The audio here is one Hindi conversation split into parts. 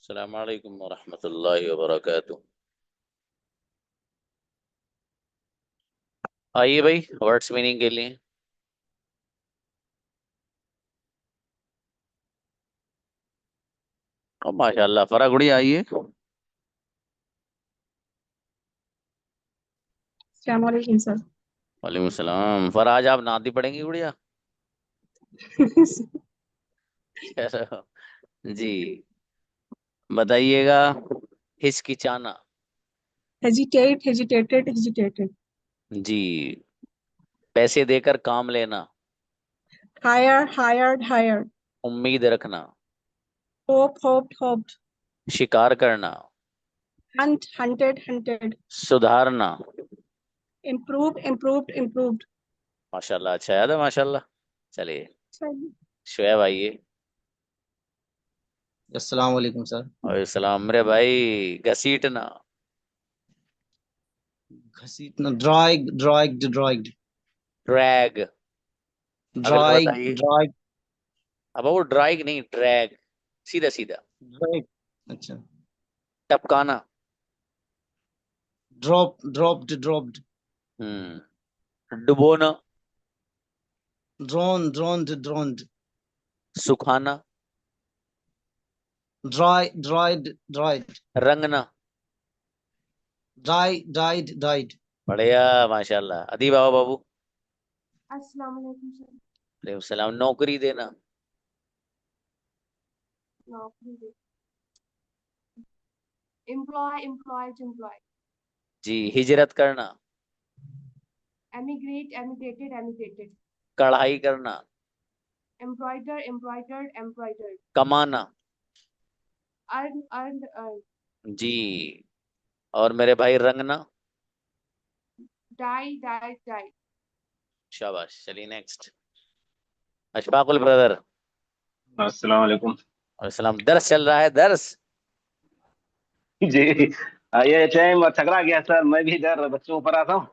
अस्सलाम वालेकुम वरहमतुल्लाहि वबरकातुह। आइए भाई, वर्ड्स मीनिंग के लिए। ओ माशाल्लाह, फरा गुड़िया आइए। अस्सलामुअलैकुम सर। वालेकुम सलाम। फरा, आज आप नाती पढ़ेंगी गुड़िया? कैसा हो? जी, बताइएगा। हिचकिचाना। Hesitate, hesitated, hesitated. जी। पैसे देकर काम लेना। Hire, hired, hired. उम्मीद रखना। Hope, hoped, hoped. शिकार करना। Hunt, hunted, hunted. सुधारना। Improve, improved, improved. माशाल्लाह, अच्छा याद है, माशाल्लाह। चलिए, सही। शुएब आइए। अस्सलाम वालेकुम सर। और सलाम मेरे भाई। घसीटना। घसीटना, ड्राइग, ड्रैग। अगला ड्राइग, बताइए। ड्राइग, अब वो ड्राइग नहीं, ड्रैग। सीधा सीधा। ड्राइग। अच्छा। टपकाना। ड्रॉप्ड, डुबोना। ड्रोन्ड, सुखाना। ड्राइड, रंगना। डाइड। बढ़िया, माशाल्लाह। अदीब आओ बाबू। अस्सलाम वालेकुम सर। वालेकुम सलाम। नौकरी देना। नौकरी दे। Employ, employs, employ. जी। हिजरत करना। Emigrate, emigrated, emigrated. कढ़ाई करना। Embroider, embroidered, embroidered. कमाना। Earn, earn, earn. जी। और मेरे भाई, रंगना। Dye, dye, dye. शाबाश। चलिए नेक्स्ट। अशफाकुल ब्रदर। अस्सलाम वालेकुम। और सलाम। दर्स चल रहा है, दर्स। जी। ये टाइम ठकरा गया सर, मैं भी इधर बच्चों को पढ़ाता हूँ।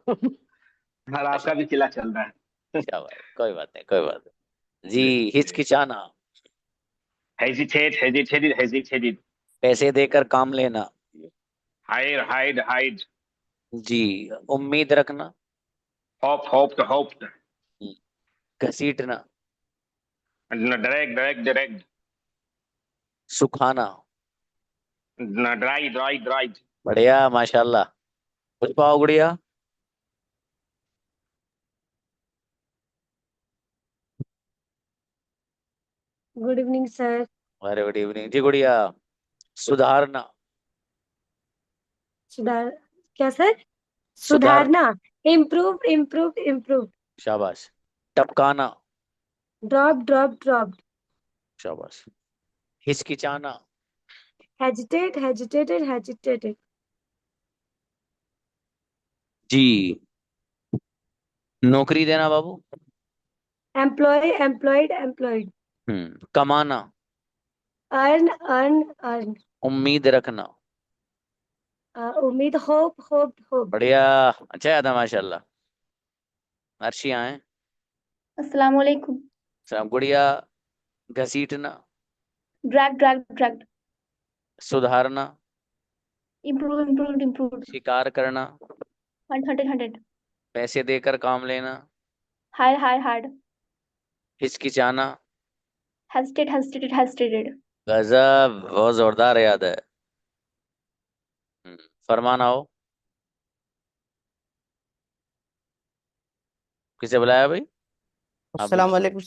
और आपका अच्छा, भी चिल्ला चल रहा है। शाबाश। कोई बात नहीं, कोई बात नहीं जी। हिचकिचाना। हेजिटेटेड। पैसे देकर काम लेना। हाइड। जी। उम्मीद रखना। होप्ड। घसीटना। डायरेक्ट। सुखाना। ड्राइड। बढ़िया, माशाल्लाह। कुछ पाओ गुड़िया। Good evening sir. Very good evening जी गुड़िया। सुधारना। सुधार, क्या सर? सुधार। सुधारना। Improve, improve, improve. शाबाश। टपकाना। Drop, drop, drop. शाबाश। हिचकिचाना। Hesitate, hesitated, hesitated. जी। नौकरी देना बाबू। Employ, employed, employed. कमाना। Earn, earn, earn. उम्मीद रखना। उम्मीद, होप, होप, होप। बढ़िया। अच्छा याद है, माशाल्लाह। अर्शी आए। अस्सलाम वालेकुम। सलाम गुड़िया। घसीटना। Drag, drag, drag. सुधारना। Improve, improve, improve. शिकार करना। Hunt, hunted, hunted. पैसे देकर काम लेना। Hire, hire, hard. हिचकिचाना। Hesitate, hesitated, hesitated. गजब, बहुत जोरदार याद है। हम्म, फरमान आओ। किसे बुलाया भाई? आप अस्सलाम वालेकुम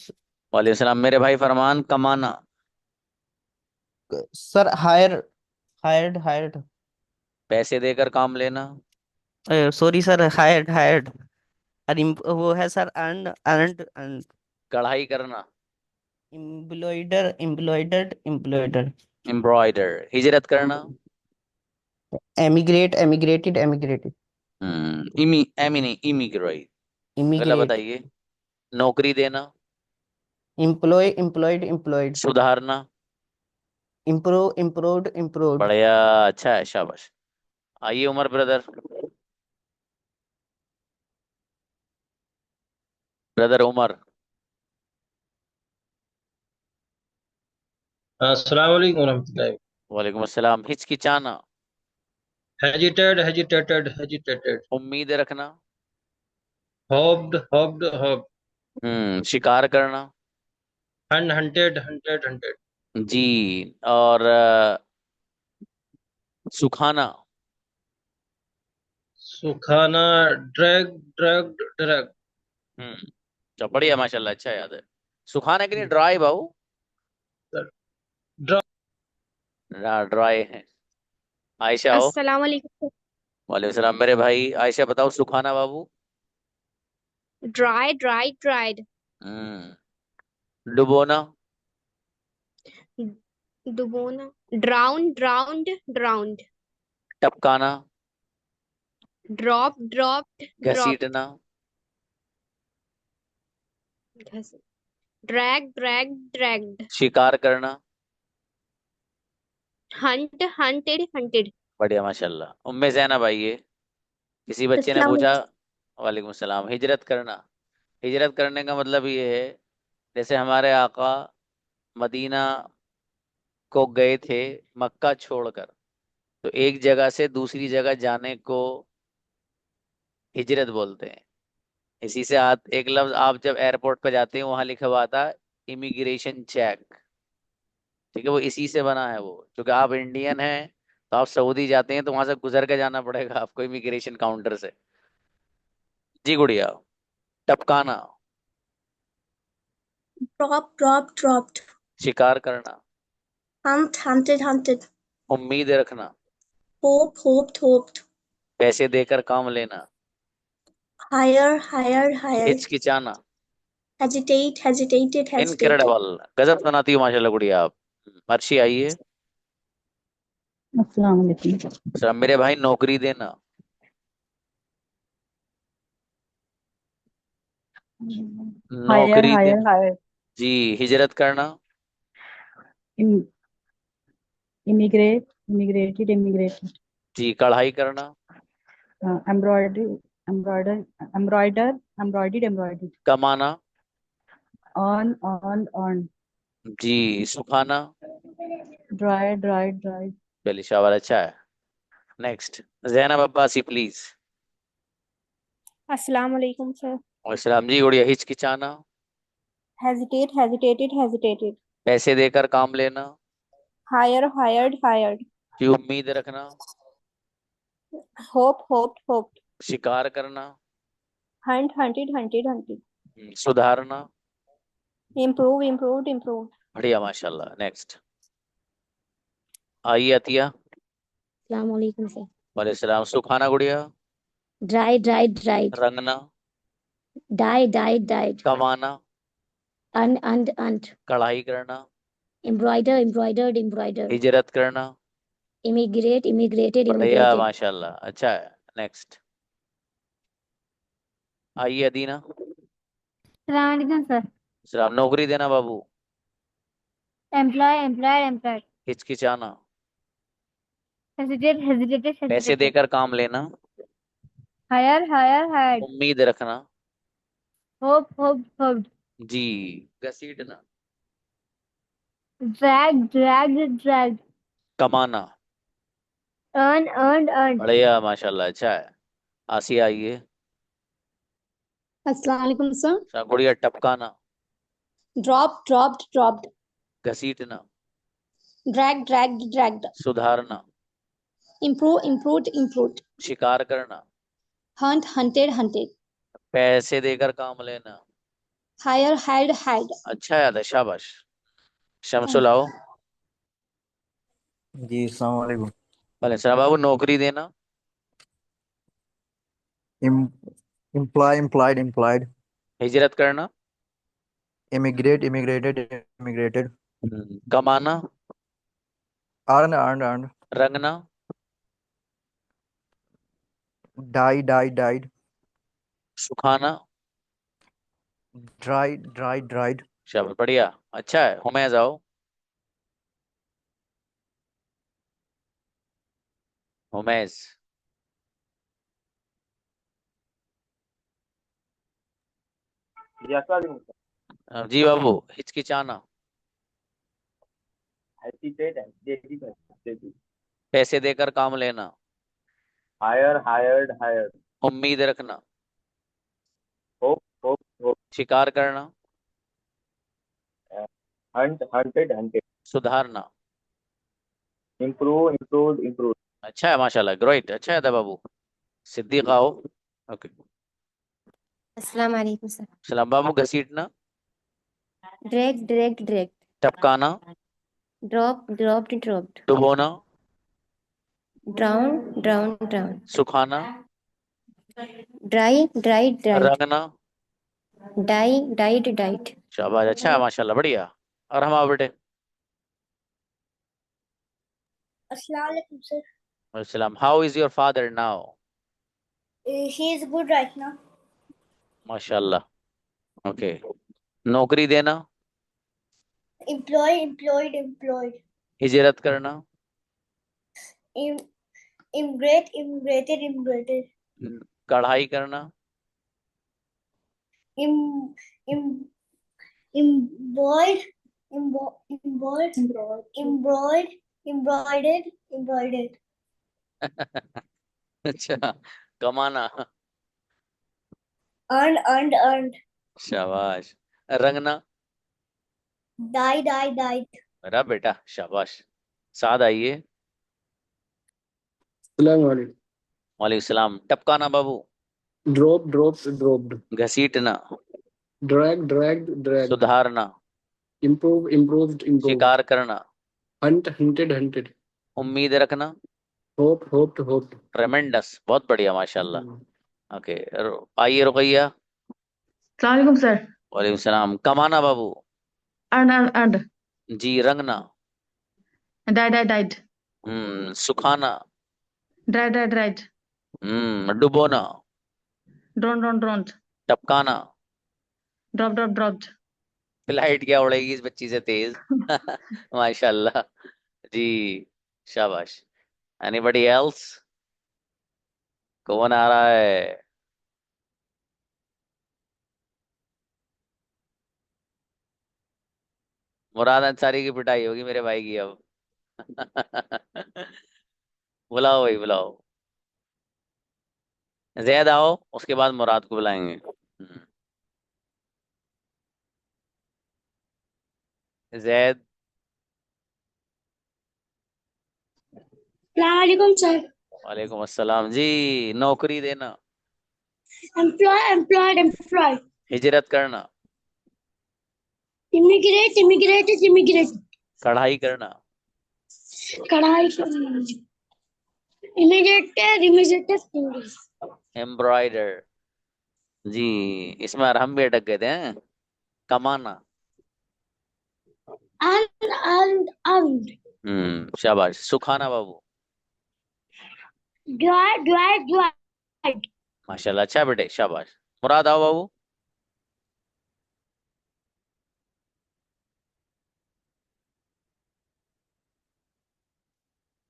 वालेकुम सलाम। मेरे भाई, फरमान। कमाना। सर। हायर्ड। पैसे देकर काम लेना। Sorry sir, hired. अरे वो है सर, अर्नड। कढ़ाई करना। एम्ब्लॉयडर। एम्ब्रॉयडर। हिजरत करना। एमिग्रेटेड। इमी एमी नहीं, इमिग्रेट। अगला इमिग्रेट। बताइए। नौकरी देना। एम्प्लॉयड। सुधारना। इम्प्रूव्ड। बढ़िया, अच्छा है, शाबाश। आइए उमर ब्रदर। ब्रदर उमर। अस्सलाम वालेकुम रहमतुल्लाहि। वालेकुम अस्सलाम। हिचकिचाना, hesitated. उम्मीद रखना, Hoped. शिकार करना। Hunted. जी। और सुखाना। Sukhana, drag. तो बढ़िया माशाल्लाह, अच्छा याद है। सुखाने के लिए ड्राई बाबू, Draw. ड्राई है। आयशा हो। अस्सलाम वालेकुम। वालेकुम सलाम मेरे भाई। आयशा बताओ सुखाना बाबू। Dry dry dried. डुबोना। डुबोना, ड्राउन ड्राउंड ड्राउंड। टपकाना। Drop dropped dropped. घसीटना। Drag drag dragged. शिकार करना। Hunt hunted hunted. बढ़िया माशाल्लाह। उम्मे ज़ैनब भाई, ये किसी बच्चे ने अस्सलाम पूछा। वालेकुम सलाम। हिजरत करना। हिजरत करने का मतलब ये है, जैसे हमारे आका मदीना को गए थे मक्का छोड़कर, तो एक जगह से दूसरी जगह जाने को हिजरत बोलते हैं। इसी से एक लफ्ज आप जब एयरपोर्ट पे जाते हैं वहां लिखा हुआ था इमिग्रेशन चेक। ठीक है, वो इसी से बना है वो, क्योंकि आप इंडियन हैं तो आप सऊदी जाते हैं तो वहां से गुजर के जाना पड़ेगा आपको इमिग्रेशन काउंटर से। जी गुड़िया। टपकाना। Dropped. शिकार करना। Hunted. उम्मीद रखना। Hoped. पैसे देकर काम लेना। Hired. हिचकिचाना। Hesitated. इनक्रेडिबल, गजब सुनाती हो माशाल्लाह गुड़िया आप। अर्शी आइए। अस्सलाम वालेकुम। सर मेरे भाई, नौकरी देना। नौकरी देना। हायर जी। हिजरत करना। इमिग्रेटेड जी। कढ़ाई करना। एम्ब्रॉयडरी एम्ब्रॉयडर्ड कमाना। ऑन जी। सुखाना। ड्राई चलिए शाबाश, अच्छा है। Next, Zainab Abbasi please. अस्सलाम वालेकुम सर। और सलाम जी गुड़िया। हिचकिचाना। हेजिटेटेड। पैसे देकर काम लेना। हायर्ड। जी। उम्मीद रखना। होप्ड। शिकार करना। हंटेड। सुधारना। इम्प्रूव्ड। बढ़िया माशाल्लाह। नेक्स्ट आइए अतिया। अस्सलाम वालेकुम सर। वाले सलाम। सुखाना गुड़िया। Dried. रंगना। Dyed. कमाना। Unned. कढ़ाई करना। Embroidered. हिजरत करना। Immigrated. बढ़िया माशाल्लाह, अच्छा है। नेक्स्ट आइए अदीना। अस्सलाम वालेकुम सर। सलाम। नौकरी देना बाबू। एम्प्लॉयड। हिचकिचाना। हेजिटेटेड। पैसे देकर काम लेना। हायर्ड। उम्मीद रखना। होप्ड। जी। घसीटना। ड्रैग्ड। कमाना। अर्न्ड। बढ़िया माशाल्लाह, अच्छा है। आसिया आइए। अस्सलाम वालेकुम सर। सलाम गुड़िया। टपकाना। Dropped. घसीटना। Dragged. सुधारना। Improved. शिकार करना। Hunted. पैसे देकर काम लेना। Hired. अच्छा याद है, शाबाश। Thank Shamsul you. आओ। जी अस्सलाम वालेकुम। भले सलाम बाबू। नौकरी देना। एम्प्लॉयड हिजरत करना। इमिग्रेटेड कमाना। अर्न रंगना। डाइड सुखाना। ड्राइड शाबाश, बढ़िया, अच्छा है। हुमैज आओ। हुमैज। जी बाबू। हिचकिचाना। hesitate, hesitated, hesitated. पैसे देकर काम लेना। Hire, hired, hired. उम्मीद रखना। Hope, hope, hope. शिकार करना। Hunt, hunted, hunted. सुधारना। Improve, improved, improved. अच्छा है माशाल्लाह, ग्रेट, अच्छा है था बाबू। सिद्दीक आओ। ओके। अस्सलाम वालेकुम सर। सलाम बाबू। घसीटना। Drag, dragged, dragged. टपकाना। Drop, dropped, dropped. डुबोना। Drown, drown, drown. सुखाना। Dry, dried, dried. रंगना। Die, died, died. शाबाश, अच्छा है माशाल्लाह, बढ़िया। और हम आओ बेटे। अस्सलाम वालेकुम सर। सलाम। How is your father now? He is good right now. माशाल्लाह। ओके। नौकरी देना। Employed. हिजरत करना। Immigrated. कढ़ाई करना। Em, em, embroidered, embroidered. अच्छा। कमाना। Earned. शाबाश। रंगना। Died. मेरा बेटा, शाबाश। साद आइए। Assalamualaikum. वालेकुम सलाम। टपकाना बाबू। Drop, dropped, dropped. घसीटना। Drag, dragged, dragged. सुधारना। Improve, improved, improved. शिकार करना। Hunt, hunted, hunted. उम्मीद रखना। Hope, hoped, hoped. ट्रेमेंडस, बहुत बढ़िया माशाल्लाह। ओके। आइए रुकैया। Assalamualaikum sir. वालेकुम सलाम। कमाना बाबू। And ji. रंगना। died. सुखाना। Dried. डुबोना। Drowned. टपकाना। Dropped. फ्लाइट क्या उड़ेगी इस बच्ची से तेज। माशाल्लाह। जी। शाबाश। Anybody else? कौन आ रहा है? मुराद अंसारी की पिटाई होगी मेरे भाई की अब। बुलाओ भाई, बुलाओ। जैद आओ, उसके बाद मुराद को बुलाएंगे। जैद। Assalamualaikum sir. वालेकुम अस्सलाम जी। नौकरी देना। Employed. हिजरत करना। Immigrated. कढ़ाई करना। कढ़ाई immigrated. एम्ब्रॉयडर। जी। इसमें और हम भी अटक गए थे हैं? कमाना। Earned. शाबाश। सुखाना बाबू। Dried. माशाल्लाह, अच्छा बेटे, शाबाश। मुराद आओ बाबू।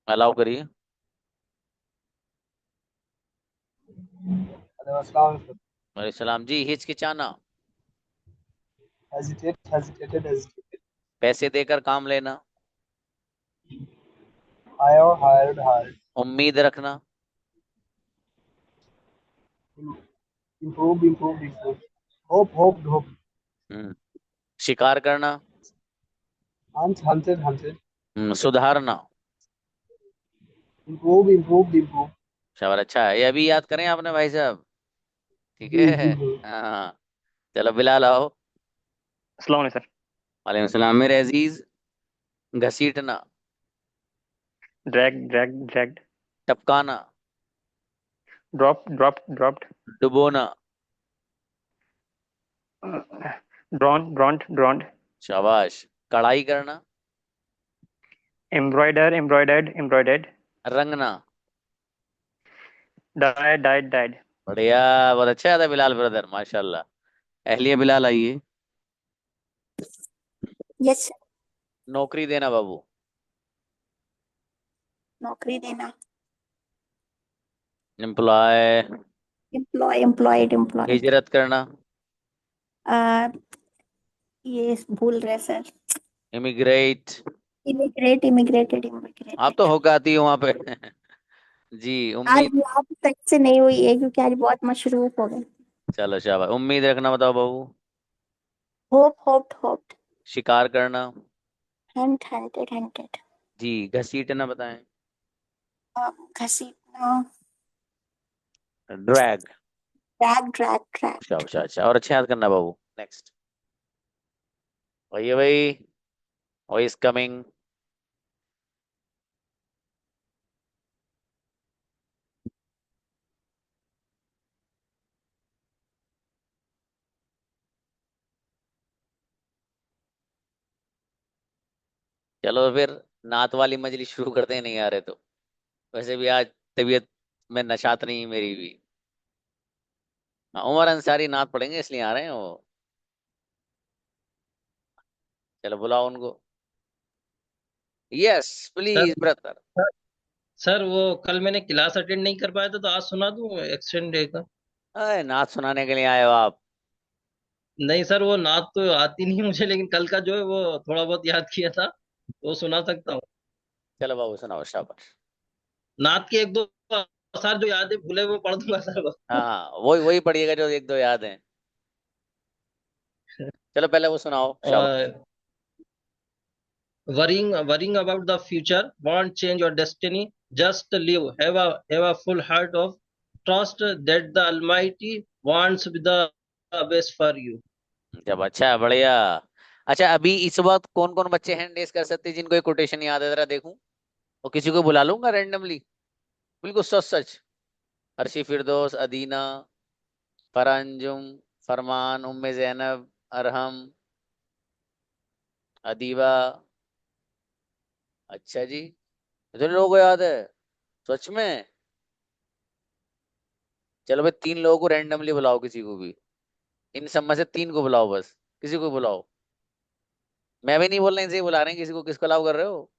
अलाउ करिए। वालेकुम सलाम जी। हिचकिचाना। hesitated. पैसे देकर काम लेना। Hired. उम्मीद रखना। Improved. Hope. शिकार करना। Hunted. सुधारना। Improved. शाबाश, अच्छा है। ये अभी याद करें आपने भाई साहब, ठीक जी है? जी हाँ। चलो बिलाल आओ। अस्सलाम वालेकुम सर। वालेकुम सलाम मेरे अजीज। घसीटना। dragged. टपकाना। dropped. डुबोना। drowned. शाबाश। कढ़ाई करना। embroidered. रंगना। dyed. बढ़िया, बहुत अच्छा था बिलाल ब्रदर, माशाल्लाह। अहलिया बिलाल आइए। यस। नौकरी देना बाबू। नौकरी देना। एम्प्लॉय। employed. हिजरत करना। ये भूल रहे सर। इमिग्रेट। इमिग्रेटेड आप तो होकर आती हो वहां पे। जी आज उम्मीद। आप सच से नहीं हुई है क्योंकि आज बहुत मशरूफ हो गए। चलो शाबाश, उम्मीद रखना, बताओ बहू। होप्ड शिकार करना। हंटेड जी घसीटना बताएं। घसीटना ड्रैग। ड्रैग अच्छा अच्छा अच्छा, और अच्छे याद करना बहू। नेक्स्ट। भैया भाई, वही इज कमिंग। चलो तो फिर नात वाली मजलिस शुरू करते हैं, नहीं आ रहे तो। वैसे भी आज तबीयत में नशात नहीं मेरी भी। हाँ, उमर अंसारी नात पढ़ेंगे इसलिए आ रहे हैं वो। चलो बुलाओ उनको। Yes sir please brother. Sir sir, वो कल मैंने क्लास अटेंड नहीं कर पाया था, तो आज सुना दूं एक्सटेंड डे का। अरे नात सुनाने के लिए आए हो आप? नहीं सर, वो नात तो आती नहीं मुझे, लेकिन कल का जो है वो थोड़ा बहुत याद किया था, तो वो सुना सकता हूँ। चलो बाबू सुनाओ, शाबाश। नात के एक दो असार जो याद है भूले वो पढ़ दूंगा सर बस। हाँ हाँ, वही वही पढ़िएगा जो एक दो याद हैं। चलो पहले वो सुनाओ, शाबाश। और worrying about the future won't change your destiny. Just live. Have a full heart of trust that the Almighty wants the best for you. जब अच्छा है, बढ़िया। अच्छा अभी इस वक्त कौन कौन बच्चे हैंड रेस कर सकते हैं जिनको एक कोटेशन याद है, जरा देखूं। और किसी को बुला लूंगा रैंडमली, बिल्कुल सच सच। अर्शी, फिरदौस, अदीना, फरंजुम, फरमान, उम्मे जैनब, अरहम, अदीबा। अच्छा जी, इतने लोगों को याद है सच में? चलो भाई, तीन लोगों को रैंडमली बुलाओ, किसी को भी। इन सब में से तीन को बुलाओ बस, किसी को बुलाओ। मैं भी नहीं बोल रहा, इनसे ही बुला रहे हैं किसी को। किसको अलाउ कर रहे हो?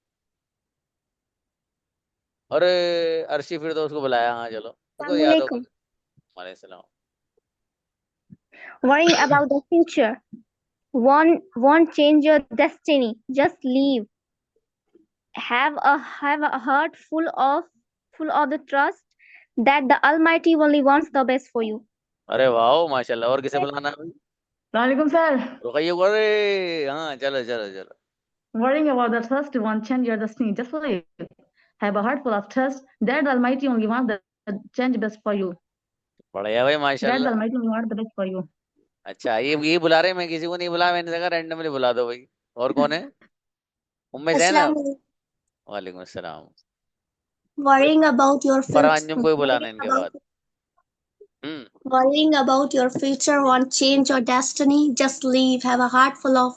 अरे अर्शी फिरदौस को बुलाया, हाँ चलो, उसको याद होगा। Assalamualaikum. वालेकुम सलाम। Worrying about the future won't change your destiny. Just leave. Have a heart full of the trust that the Almighty only wants the best for you. अरे वाह माशाल्लाह, और किसे बुलाना है भाई? वालेकुम सर। रुकइए, अरे हाँ चलो चलो चलो। Worrying about the trust won't change your destiny. Just live. Have a heart full of trust that the Almighty only wants the change best for you. बढ़िया भाई That the माशाल्लाह। Almighty only wants the best for you. अच्छा ये बुला रहे हैं, मैं किसी को नहीं बुलाया, मैंने कहा रैंडमली बुला दो भाई। और कौन है? उम्मे जैनब। Assalamualaikum. वालेकुम अस्सलाम। Worrying about your फरहान को future. ही बुलाना है इनके बाद। हम्म। Worrying about your future won't change your destiny. Just leave. Have a heart full of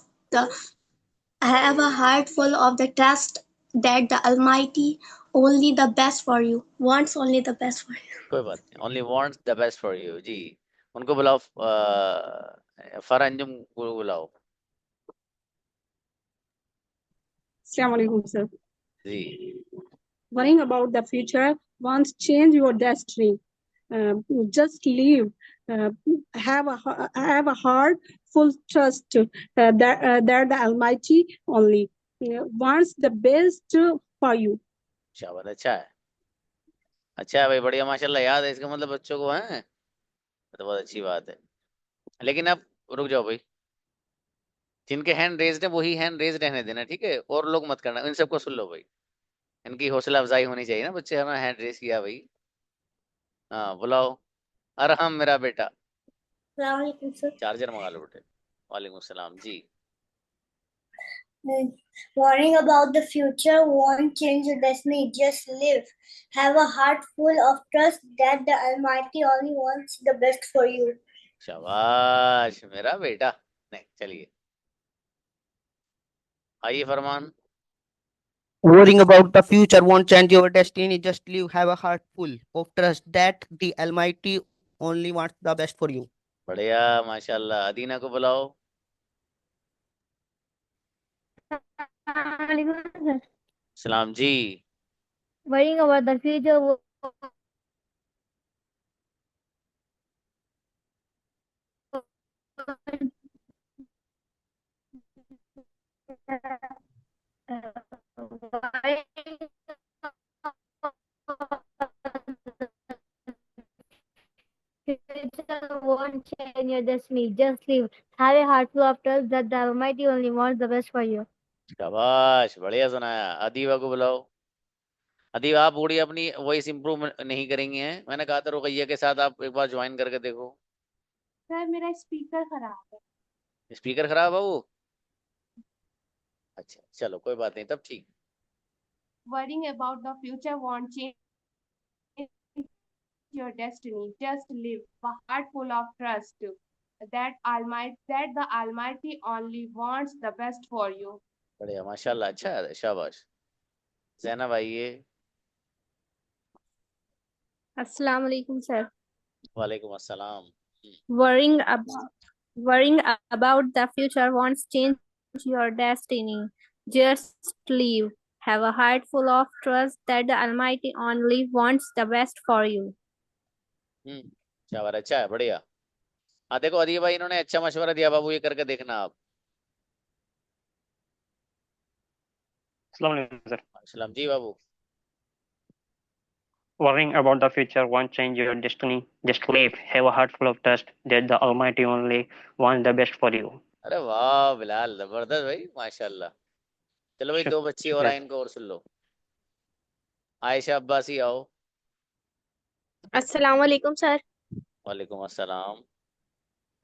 the trust that the Almighty only the best for you. Wants only the best for you. कोई बात नहीं, only wants the best for you जी। उनको बुलाओ, फरहान को बुलाओ। Assalamualaikum, sir. Ji Worrying about the future won't change your destiny. Just live. Uh, have a heart full trust that the Almighty only wants the best for you. शाबाश, अच्छा है। अच्छा है भाई, बढ़िया माशाल्लाह, याद है इसका मतलब बच्चों को है। तो बहुत अच्छी बात है। लेकिन अब रुक जाओ भाई, जिनके हैंड रेज्ड है वही हैंड रेज रहने देना, ठीक है? और लोग मत करना, इन सबको सुन लो भाई। इनकी हौसला अफजाई होनी चाहिए ना, बच्चे हमें हैंड रेज किया भाई। हाँ बुलाओ। अरहम मेरा बेटा। Assalamualaikum, sir. चार्जर मंगा लो बेटे। वालेकुम सलाम जी। Worrying about the future won't change your destiny. Just live. Have a heart full of trust that the Almighty only wants the best for you. शाबाश मेरा बेटा। नहीं चलिए, आइए फरमान। Worrying about the future won't change your destiny. Just live. Have a heart full of trust that the Almighty only wants the best for you. बढ़िया माशाल्लाह। अदीना को बुलाओ। सलाम जी। Worrying about the future change your destiny. Just live. Have a heart full of trust that the Almighty only wants the best for you. शाबाश, बढ़िया सुनाया। अदीबा को बुलाओ। अदीबा, आप पूरी अपनी वॉइस इंप्रूव नहीं करेंगे हैं, मैंने कहा था रुकैया के साथ आप एक बार ज्वाइन करके देखो। सर मेरा स्पीकर खराब है। स्पीकर खराब है वो? अच्छा चलो कोई बात नहीं, तब ठीक। Worrying about the future won't change your destiny. Just live a heart full of trust that the Almighty only wants the best for you. बढ़िया, माशाल्लाह, अच्छा है, शाबाश। ज़ैनब आइए। Assalamu alaikum, sir. वालेकुम अस्सलाम। Worrying about the future won't change your destiny. Just live. Have a heart full of trust that the Almighty only wants the best for you. शाबाश, अच्छा है, बढ़िया। हाँ देखो अदीब भाई, इन्होंने अच्छा मशवरा दिया बाबू, ये करके देखना आप। अस्सलाम वालेकुम सर। सलाम जी बाबू। Worrying about the future won't change your destiny. Just live. Have a heart full of trust that the Almighty only wants the best for you. अरे वाह बिलाल, जबरदस्त भाई, माशाल्लाह। चलो भाई, दो बच्ची और आए, इनको और सुन लो। आयशा अब्बासी आओ। Assalamu alaikum, sir. वालेकुम अस्सलाम।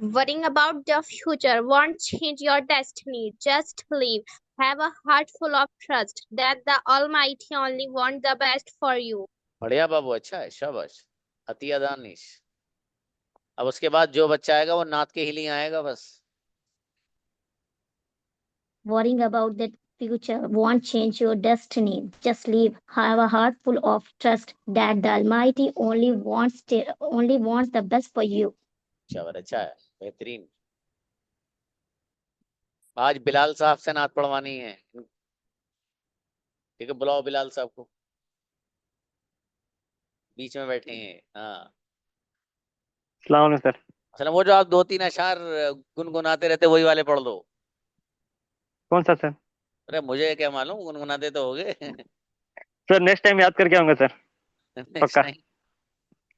Worrying about the future won't change your destiny. Just live. Have a heart full of trust that the Almighty only wants the best for you. बढ़िया बाबू, अच्छा है, शाबाश। अतिया दानिश। अब उसके बाद जो बच्चा आएगा वो नात के ही लिए आएगा बस। Worrying about the future won't change your destiny. Just live. Have a heart full of trust that the Almighty only wants the best for you. शाबाश, अच्छा है, बेहतरीन। आज बिलाल साहब से नात पढ़वानी है, ठीक है, बुलाओ बिलाल साहब को, बीच में बैठे हैं। हाँ अस्सलाम वालेकुम सर। असल वो जो आप दो तीन अशार गुनगुनाते रहते वही वाले पढ़ दो। कौन सा सर? अरे मुझे क्या मालूम, गुनगुनाते तो होगे। सर नेक्स्ट टाइम याद करके आऊंगा सर, पक्का।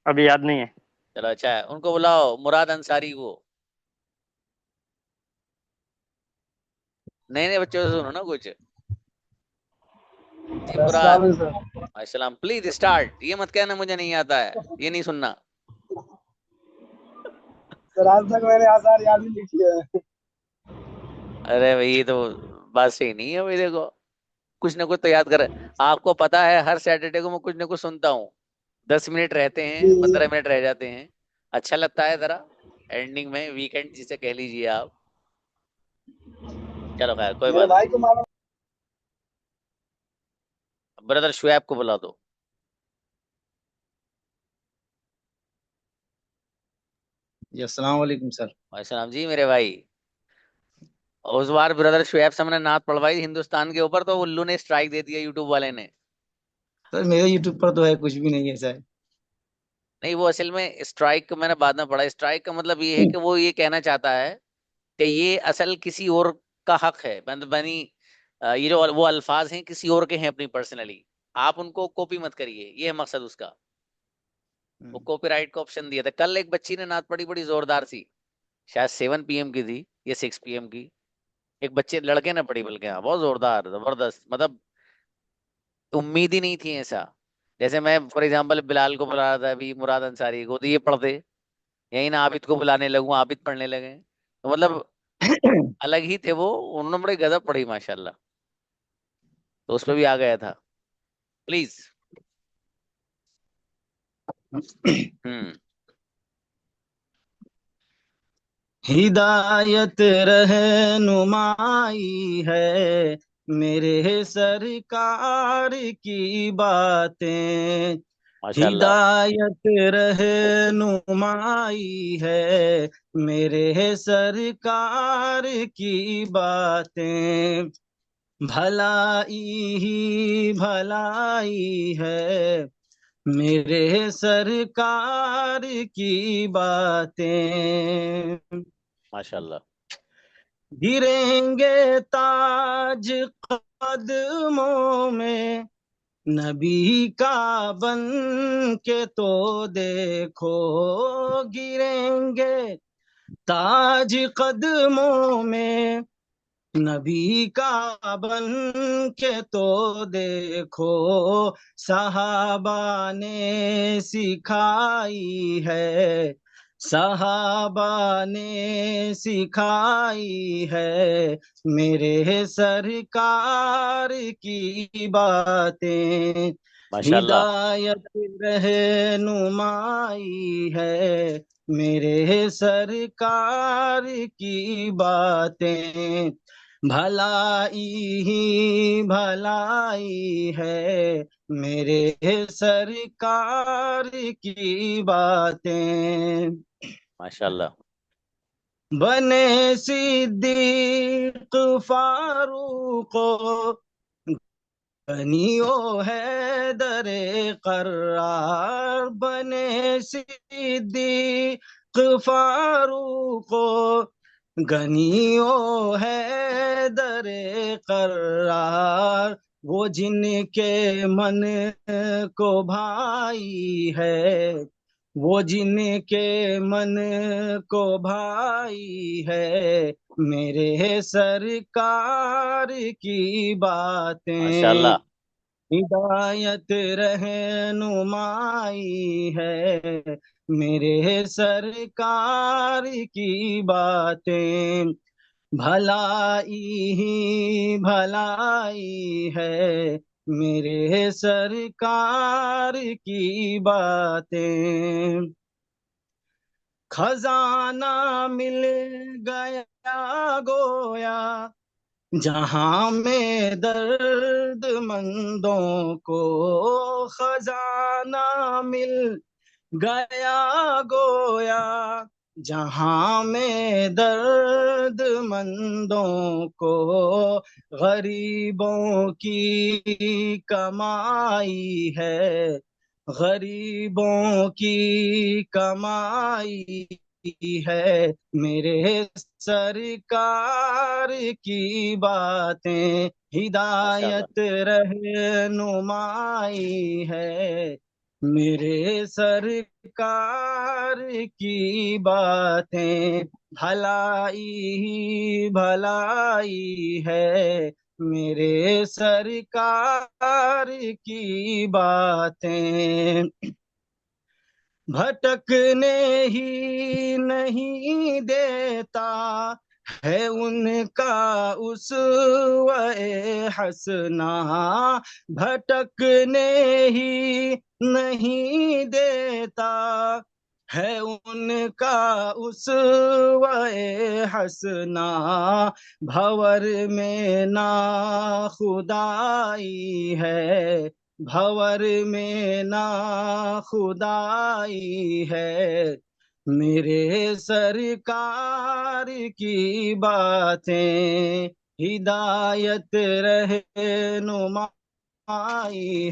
अभी याद नहीं है। चलो अच्छा है, उनको बुलाओ, मुराद अंसारी को। नए नए बच्चों से सुनो ना कुछ। जी मुराद। अस्सलाम, प्लीज स्टार्ट। ये मत कहना मुझे नहीं आता है, ये नहीं सुनना। सर आज तक मैंने आसार याद ही नहीं किया है। अरे भाई ये तो बात सही नहीं है भाई, देखो कुछ ना कुछ तो याद कर। आपको पता है हर सैटरडे को मैं कुछ ना कुछ सुनता हूँ। 10 मिनट रहते हैं, 15 मिनट रह जाते हैं, अच्छा लगता है जरा एंडिंग में, वीकेंड जिसे कह लीजिए आप। चलो खैर कोई बात नहीं। ब्रदर शुएब को बुला दो। जी अस्सलाम वालेकुम सर। वालेकुम जी मेरे भाई। उस बार ब्रदर शुएब से हमने नात पढ़वाई हिंदुस्तान के ऊपर, तो उल्लू ने स्ट्राइक दे दिया, यूट्यूब वाले ने। सर मेरे यूट्यूब पर तो है कुछ भी नहीं है सर। नहीं वो असल में स्ट्राइक मैंने बाद में पढ़ा। स्ट्राइक का मतलब ये है कि वो ये कहना चाहता है कि ये असल किसी और का हक है, मतलब बनी ये जो वो अल्फाज हैं किसी और के हैं अपनी पर्सनली, आप उनको कॉपी मत करिए, ये है मकसद उसका। वो कॉपीराइट का ऑप्शन दिया था। कल एक बच्ची ने नात पढ़ी, बड़ी जोरदार सी, शायद 7 PM की थी या 6 PM की। एक बच्चे लड़के ने पढ़ी, बल्कि हाँ बहुत जोरदार जबरदस्त, मतलब उम्मीद ही नहीं थी ऐसा। जैसे मैं फॉर एग्जांपल बिलाल को बुला रहा था अभी, मुराद अंसारी को, तो ये पढ़ते, यही ना आबिद को बुलाने लगूं, आबिद पढ़ने लगे, तो मतलब अलग ही थे वो। उन्होंने बड़ी गजब पढ़ी माशाल्लाह, तो उस पर भी आ गया था। प्लीज। हिदायत रहनुमाई है मेरे सरकार की बातें, हिदायत रहनुमाई है मेरे सरकार की बातें, भलाई ही भलाई है मेरे सरकार की बातें। माशाल्लाह। गिरेंगे ताज कदमों में नबी का बन के तो देखो, गिरेंगे ताज कदमों में नबी का बन के तो देखो सहाबा ने सिखाई है, सहाबा ने सिखाई है, मेरे सरकार की बातें माशाल्लाह। हिदायत रहनुमाई है, मेरे सरकार की बातें भलाई ही भलाई है, मेरे सरकार की बातें माशाल्लाह। बने सिद्दीक फारूक गनियो है दरे करार, बने सिद्दीक फारूक गनियो है दरे करार, वो जिनके मन को भाई है, वो जिनके मन को भाई है, मेरे सरकार की बातें माशाल्लाह। हिदायत रहनुमाई है, मेरे सरकार की बातें भलाई ही भलाई है, मेरे सरकार की बातें खजाना मिल गया गोया जहां में दर्दमंदों को, खजाना मिल गया गोया जहां में दर्दमंदों को, गरीबों की कमाई है, गरीबों की कमाई है, मेरे सरकार की बातें हिदायत रहनुमाई है, मेरे सरकार की बातें भलाई ही भलाई है, मेरे सरकार की बातें भटकने ही नहीं देता है उनका उसवे हसना, भटकने ही नहीं देता है उनका उसवे हसना, भंवर में ना खुदाई है, भंवर में ना खुदाई है, मेरे सरकार की बातें हिदायत रहनुमाई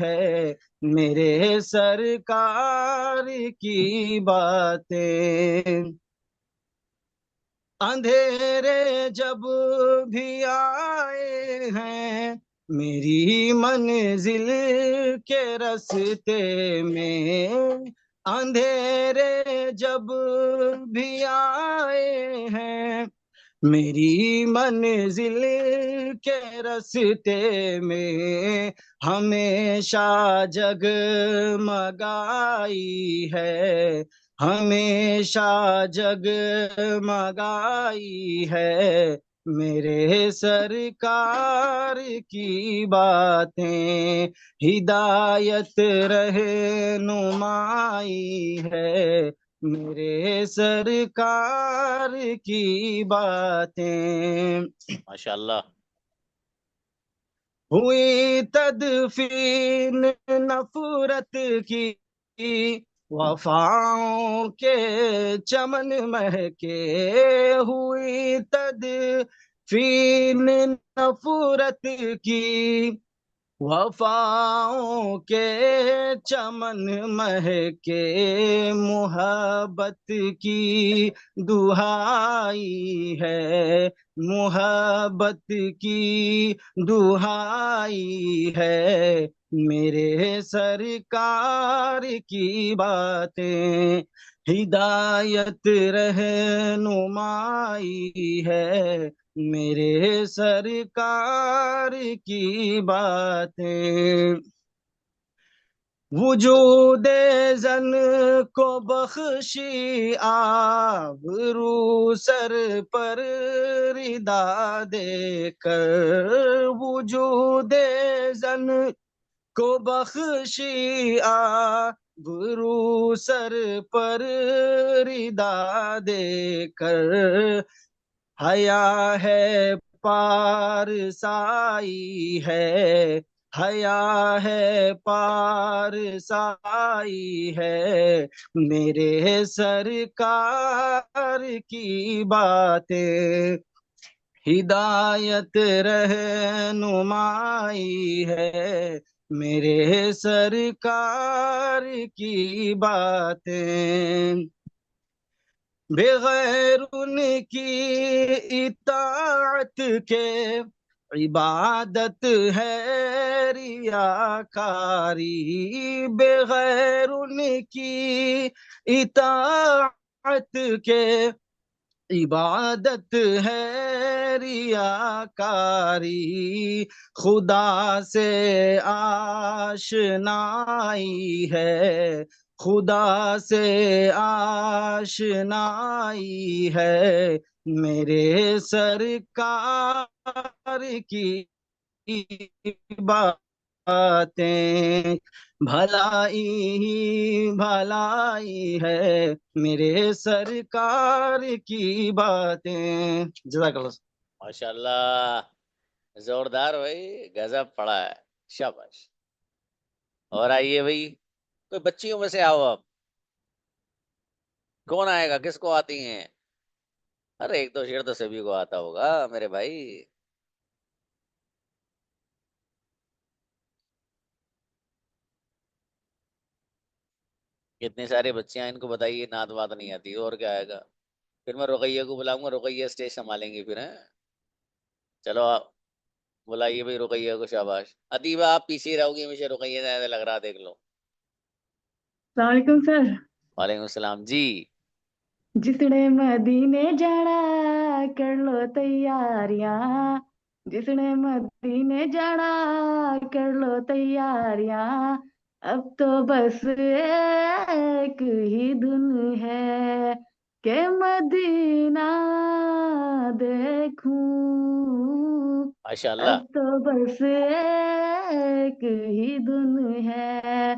है, मेरे सरकार की बातें अंधेरे जब भी आए हैं मेरी मंजिल के रास्ते में, अंधेरे जब भी आए हैं मेरी मंजिल के रास्ते में, हमेशा जगमगाई है, हमेशा जगमगाई है, मेरे सरकार की बातें हिदायत रहनुमाई है, मेरे सरकार की बातें माशाल्लाह। हुई तदफीन नफरत की वफाओं के चमन महके, हुई तदफीन नफरत की वफाओं के चमन महके, मोहब्बत की दुहाई है, मोहब्बत की दुहाई है, मेरे सरकार की बातें हिदायत रहनुमाई है मेरे सरकार की बातें। वजूदे जन को बख्शी आबरू सर पर रिदा देकर। वजूदे जन को बख्शी आबरू सर पर रिदा देकर। हया है पारसाई है, हया है पारसाई है मेरे सरकार की बातें। हिदायत रहनुमाई है मेरे सरकार की बातें। बगैर उनकी इताअत के इबादत है रियाकारी। बगैर उनकी इताअत के इबादत है रियाकारी। खुदा से आशनाई है, खुदा से आशनाई है मेरे सरकार की बातें। भलाई ही भलाई है मेरे सरकार की बातें। जज़ाकल्लाह। माशाल्लाह, जोरदार भाई, गजब पड़ा है, शाबाश। और आइए भाई, कोई बच्चियों में से आओ अब। कौन आएगा, किसको आती हैं? अरे एक दो शेर तो सभी को आता होगा मेरे भाई। कितनी सारी बच्चियां, इनको बताइए नात वात नहीं आती, और क्या आएगा? फिर मैं रुकैया को बुलाऊंगा, रुकैया स्टेज संभालेंगी फिर, हैं? चलो आप बुलाइए भाई रुकैया को, शाबाश। अदीबा आप पीछे ही रहोगी हमेशा, रुकैया ज्यादा लग रहा, देख लो। सलामकुम सर। वालेकुम सलाम जी। जिसने मदीने जाना कर लो तैयारियां, जिसने मदीने जाना कर लो तैयारियां। अब तो बस एक ही धुन है के मदीना देखूं। माशाल्लाह। अब तो बस एक ही धुन है,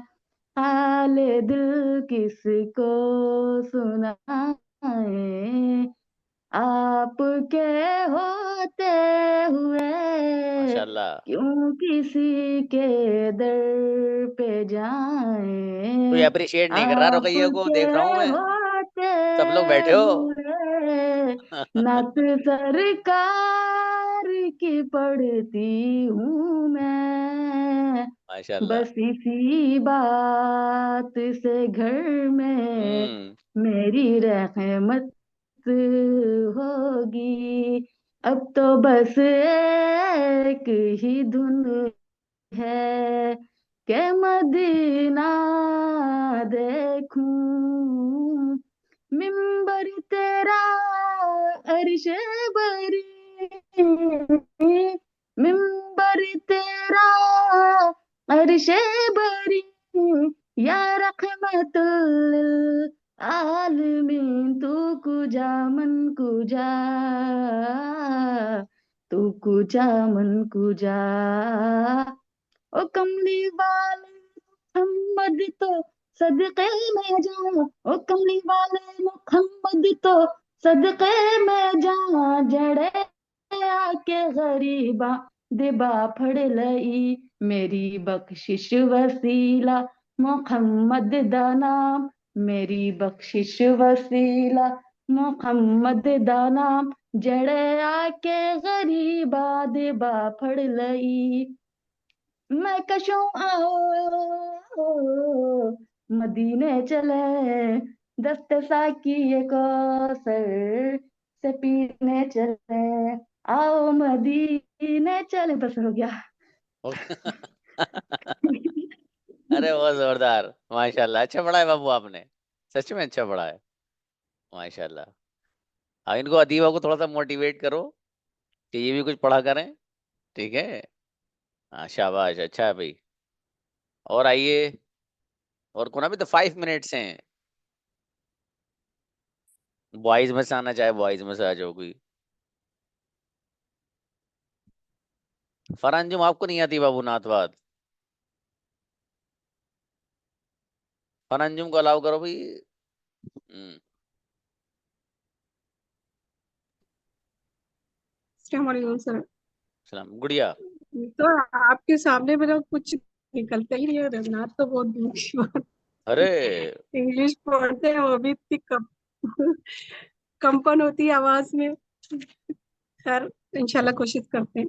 हाल दिल किसको सुनाए। आपके होते हुए माशाल्लाह। क्यों किसी के दर पे कोई जाएं। अप्रिशिएट नहीं कर रहा रुकैया को, आपके देख रहा हूँ मैं। होते सब लोग बैठे हो। हुए नात सरकार की पढ़ती हूँ मैं। माशाल्लाह। बस इसी बात से घर में मेरी रहमत होगी। अब तो बस एक ही धुन है के मदीना देखूं। मिंबर तेरा अर्श बरी, मिंबर तेरा अर्श बरी या रहमतुल आलमीन। तू कुजा मन कुजा, तू कुजा मन कुजा। ओ कमली वाले मोहम्मद तो सदके में जा, ओ कमली वाले मोहम्मद तो सदके में जा। जड़े आके गरीबा दिबा फड़ लई, मेरी बख्शिश वसीला मोहम्मद दा नाम। मेरी बख्शिश वसीला मोहम्मद दा नाम। जड़े आके गरीबा दिबा फड़ लई। मैं कशों आओ मदीने चले, दस्त साकी कौसर से पीने चले। आओ मदीने चले। बस हो गया। अरे बहुत जोरदार, माशाल्लाह, अच्छा पढ़ा है बाबू आपने, सच में अच्छा पढ़ा है, माशाल्लाह। हाँ, इनको अदीबा को थोड़ा सा मोटिवेट करो कि ये भी कुछ पढ़ा करें, ठीक है। हाँ शाबाश, अच्छा है भाई। और आइए, और कौन, अभी तो 5 मिनट्स हैं। बॉयज में से आना चाहे बॉयज में से आ जाओ कोई। फरहान, आपको नहीं आती बाबू नातवाद? फरहान को अलाउ करो भाई। अस्सलाम वालेकुम सर। सलाम गुड़िया। तो आपके सामने मेरा कुछ निकलता ही नहीं है, रघुनाथ तो बहुत दूर की बात। अरे इंग्लिश पढ़ते हैं वो भी इतनी कंपन होती है आवाज में। खैर इंशाल्लाह कोशिश करते हैं।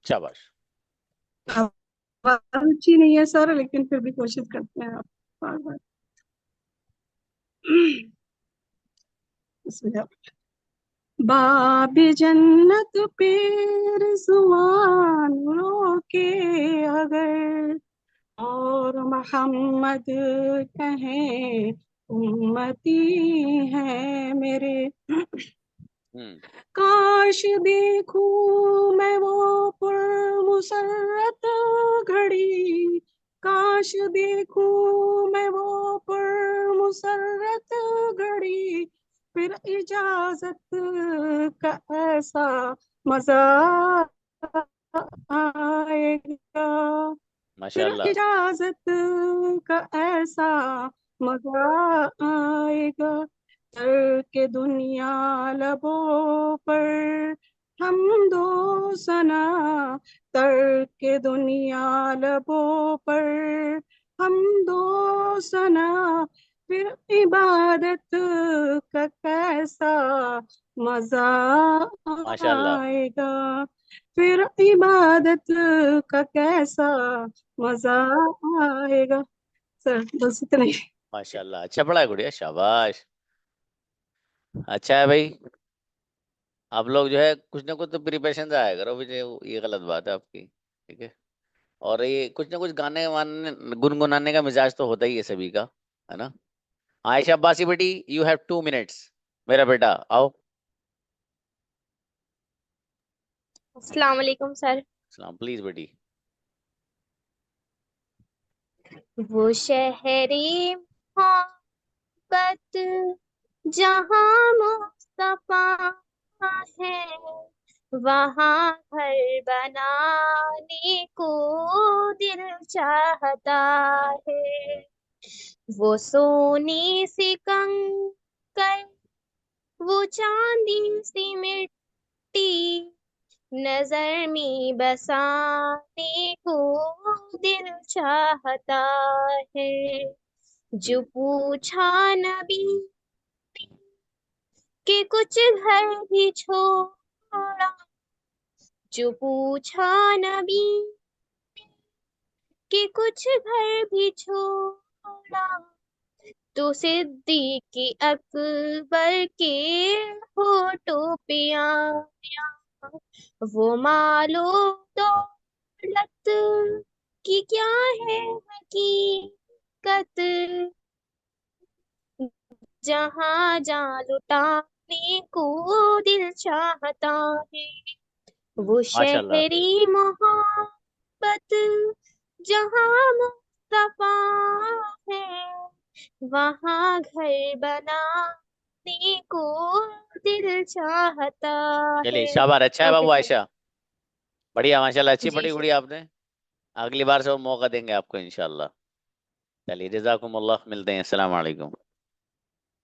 शाबाश। आवाज अच्छी नहीं है सर, लेकिन फिर भी कोशिश करते हैं आप बार बार। बाब जन्नत पे रिज़वान रोके अगर, और मोहम्मद कहें उम्मती है मेरे। काश देखूं मैं वो पुरमुसर्रत घड़ी, काश देखूं मैं वो पुरमुसर्रत घड़ी, फिर इजाजत का ऐसा मजा आएगा, फिर माशाल्लाह। इजाजत का ऐसा मजा आएगा। तर के दुनिया लबों पर हम दो सना, तर के दुनिया लबों पर हम दो सना, फिर इबादत का कैसा मजा माशाल्लाह। आएगा, फिर इबादत का कैसा मजा आएगा। सर बस इतना ही। माशाल्लाह, अच्छा पढ़ा है गुड़िया, शाबाश। अच्छा है भाई। आप लोग जो है कुछ ना कुछ तो प्रिपरेशन आया करो, ये गलत बात है आपकी, ठीक है। और ये कुछ ना कुछ गाने वाने गुनगुनाने का मिजाज तो होता ही है सभी का, है ना। आयशा अब्बासी बेटी, यू हैव 2 मिनट्स। मेरा बेटा आओ। अस्सलाम वालेकुम सर। सलाम, प्लीज बेटी। वो शहरी मोहब्बत जहाँ मुस्तफा है, वहाँ घर बनाने को दिल चाहता है। वो सोने से कंकर, वो चांदी सी मिट्टी, नजर में बसाने को दिल चाहता है। जो पूछा नबी के कुछ घर भी छोड़ा, जो पूछा नबी के कुछ घर भी छोड़ा, तो सिद्दीक़ अकबर के होठों पे आया। वो मालो दौलत की क्या है हकीकत, जहाँ जा लुटाने को दिल चाहता है। वो माशाल्लाह। शहरी मोहब्बत जहाँ मुस्तफा है, वहाँ घर बनाने को दिल चाहता चलिए है। शाबाश, अच्छा है ओके बाबू सर। आयशा, बढ़िया माशाल्लाह, अच्छी जी पढ़ी सर। गुड़िया आपने। अगली बार से और मौका देंगे आपको इंशाल्लाह। चलिए जज़ाकुमुल्लाह, मिलते हैं, अस्सलाम वालेकुम।